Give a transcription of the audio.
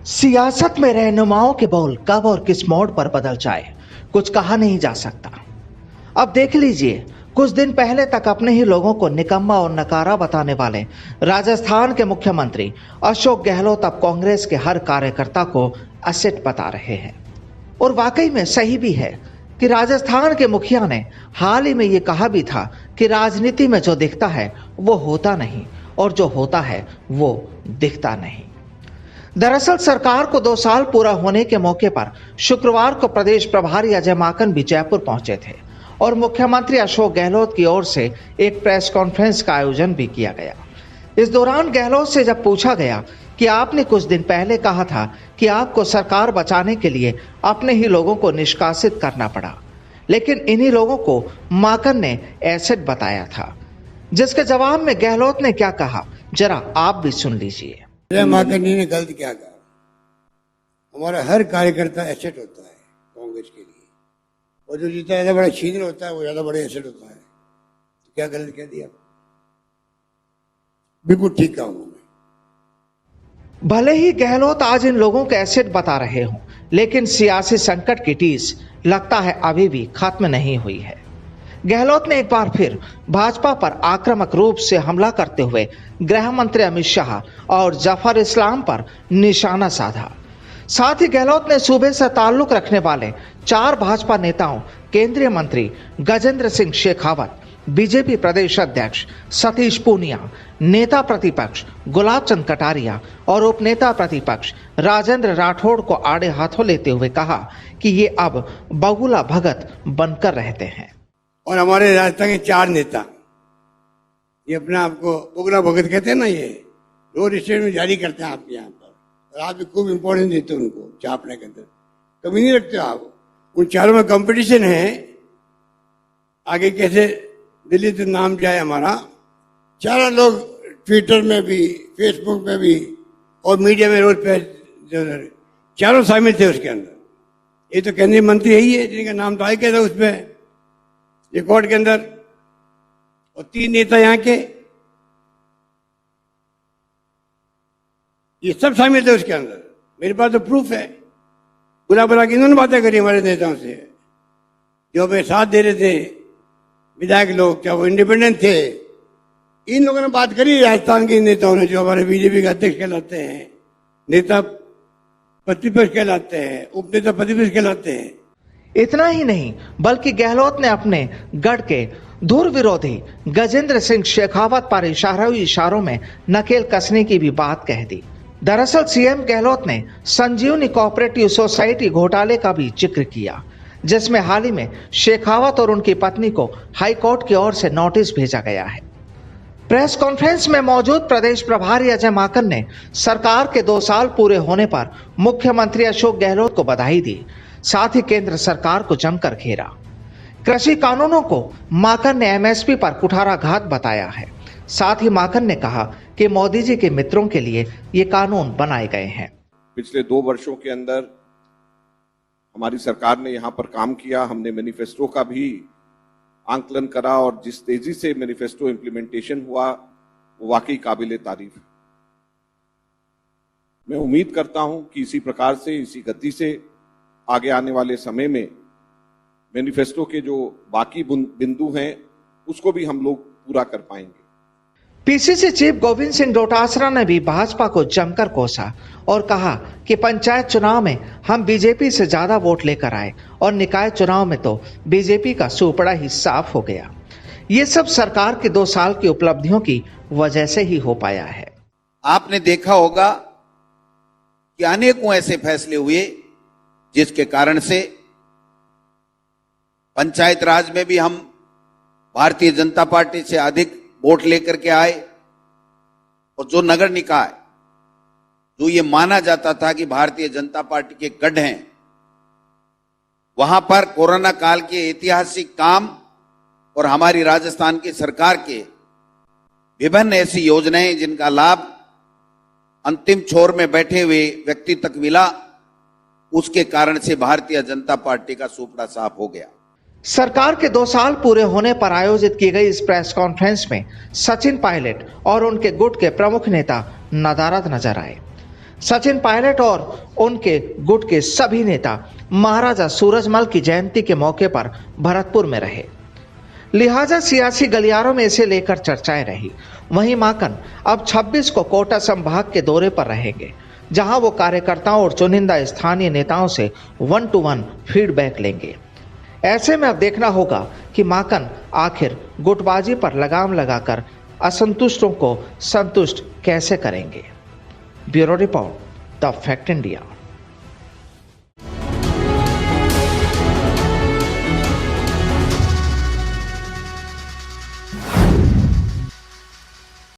सियासत में रहनुमाओं के बोल कब और किस मोड़ पर बदल जाए, कुछ कहा नहीं जा सकता। अब देख लीजिए, कुछ दिन पहले तक अपने ही लोगों को निकम्मा और नकारा बताने वाले राजस्थान के मुख्यमंत्री अशोक गहलोत अब कांग्रेस के हर कार्यकर्ता को एसेट बता रहे हैं। और वाकई में सही भी है कि राजस्थान के मुखिया ने हाल ही में ये कहा भी था कि राजनीति में जो दिखता है वो होता नहीं और जो होता है वो दिखता नहीं। दरअसल सरकार को 2 साल पूरा होने के मौके पर शुक्रवार को प्रदेश प्रभारी अजय माकन भी जयपुर पहुंचे थे और मुख्यमंत्री अशोक गहलोत की ओर से एक प्रेस कॉन्फ्रेंस का आयोजन भी किया गया। इस दौरान गहलोत से जब पूछा गया कि आपने कुछ दिन पहले कहा था कि आपको सरकार बचाने के लिए अपने ही लोगों को निष्कासित करना पड़ा, लेकिन इन्हीं लोगों को माकन ने एसेट बताया था, जिसके जवाब में गहलोत ने क्या कहा जरा आप भी सुन लीजिए। माकन जी ने गलत क्या कहा? हमारा हर कार्यकर्ता एसेट होता है कांग्रेस के लिए, और जो जितना ज्यादा बड़ा छीन होता है वो ज्यादा बड़ा एसेट होता है। तो क्या गलत कह दिया? बिल्कुल ठीक कहा उन्होंने। भले ही गहलोत आज इन लोगों के एसेट बता रहे हों, लेकिन सियासी संकट की टीस लगता है अभी भी खत्म नहीं हुई है। गहलोत ने एक बार फिर भाजपा पर आक्रामक रूप से हमला करते हुए गृह मंत्री अमित शाह और जफर इस्लाम पर निशाना साधा। साथ ही गहलोत ने सूबे से ताल्लुक रखने वाले 4 भाजपा नेताओं, केंद्रीय मंत्री गजेंद्र सिंह शेखावत, बीजेपी प्रदेश अध्यक्ष सतीश पूनिया, नेता प्रतिपक्ष गुलाब चंद कटारिया और उपनेता प्रतिपक्ष राजेंद्र राठौड़ को आड़े हाथों लेते हुए कहा कि ये अब बगुला भगत बनकर रहते हैं। और हमारे राजस्थान के 4 नेता, ये अपने आप को बगुला भगत कहते हैं ना, ये रोड स्टेट में जारी करते हैं आपके यहाँ पर, और आप भी खूब इंपॉर्टेंस देते हो उनको चापने के अंदर, कभी नहीं रखते आप। उन 4 में कंपटीशन है आगे कैसे दिल्ली से नाम जाए हमारा। 4 लोग ट्विटर में भी, फेसबुक में भी और मीडिया में रोज पे 4 शामिल थे उसके अंदर। ये तो केंद्रीय मंत्री यही है जिनका नाम तो आए क्या था उसमें रिकॉर्ड के अंदर, और 3 नेता यहाँ के, ये सब शामिल थे उसके अंदर। मेरे पास तो प्रूफ है। बुरा बुरा की इन्होंने बातें करी हमारे नेताओं से, जो हमें साथ दे रहे थे विधायक लोग, क्या वो इंडिपेंडेंट थे। इन लोगों ने बात करी राजस्थान के नेताओं ने, जो हमारे बीजेपी के अध्यक्ष कहलाते हैं, नेता प्रतिपक्ष कहलाते हैं, उपनेता प्रतिपक्ष कहलाते हैं। इतना ही नहीं बल्कि गहलोत ने अपने गढ़ के धुर विरोधी गजेंद्र सिंह शेखावत पर इशारों में नकेल कसने की भी बात कह दी। दरअसल सीएम गहलोत ने संजीवनी कोऑपरेटिव सोसाइटी घोटाले का भी जिक्र किया, जिसमें हाल ही में शेखावत और उनकी पत्नी को हाईकोर्ट की ओर से नोटिस भेजा गया है। प्रेस कॉन्फ्रेंस में मौजूद प्रदेश प्रभारी अजय माकन ने सरकार के 2 साल पूरे होने पर मुख्यमंत्री अशोक गहलोत को बधाई दी, साथ ही केंद्र सरकार को जमकर घेरा। कृषि कानूनों को माकन ने एमएसपी पर कुठाराघात बताया है। साथ ही माकन ने कहा कि मोदी जी के मित्रों के लिए ये कानून बनाए गए हैं। पिछले 2 वर्षों के अंदर हमारी सरकार ने यहाँ पर काम किया। हमने मैनिफेस्टो का भी आंकलन करा और जिस तेजी से मैनिफेस्टो इम्प्लीमेंटेशन हुआ वो वाकई काबिले तारीफ है। मैं उम्मीद करता हूं कि इसी प्रकार से, इसी गति से आगे आने वाले समय में मैनिफेस्टो के जो बाकी बिंदु हैं उसको भी हम लोग पूरा कर पाएंगे। पीसीसी चीफ गोविंद सिंह डोटासरा ने भी भाजपा को जमकर कोसा और कहा कि पंचायत चुनाव में हम बीजेपी से ज्यादा वोट लेकर आए और निकाय चुनाव में तो बीजेपी का सुपड़ा ही साफ हो गया। ये सब सरकार के 2 साल की उपलब्धियों की वजह से ही हो पाया है। आपने देखा होगा कि अनेकों ऐसे फैसले हुए जिसके कारण से पंचायत राज में भी हम भारतीय जनता पार्टी से अधिक वोट लेकर के आए, और जो नगर निकाय जो ये माना जाता था कि भारतीय जनता पार्टी के गढ़ हैं, वहां पर कोरोना काल के ऐतिहासिक काम और हमारी राजस्थान की सरकार के विभिन्न ऐसी योजनाएं जिनका लाभ अंतिम छोर में बैठे हुए व्यक्ति तक मिला, उसके कारण से भारतीय जनता पार्टी का सुपड़ा साफ हो गया। सरकार के 2 साल पूरे होने पर आयोजित की गई इस प्रेस कॉन्फ्रेंस में सचिन पायलट और उनके गुट के प्रमुख नेता नदारद नजर आए। सचिन पायलट और उनके गुट के सभी नेता महाराजा सूरजमल की जयंती के मौके पर भरतपुर में रहे, लिहाजा सियासी गलियारों में इसे लेकर चर्चाएं रही। वहीं माकन अब 26 को कोटा संभाग के दौरे पर रहेंगे, जहां वो कार्यकर्ताओं और चुनिंदा स्थानीय नेताओं से 1-to-1 फीडबैक लेंगे। ऐसे में अब देखना होगा कि माकन आखिर गुटबाजी पर लगाम लगाकर असंतुष्टों को संतुष्ट कैसे करेंगे। Bureau report, the fact India.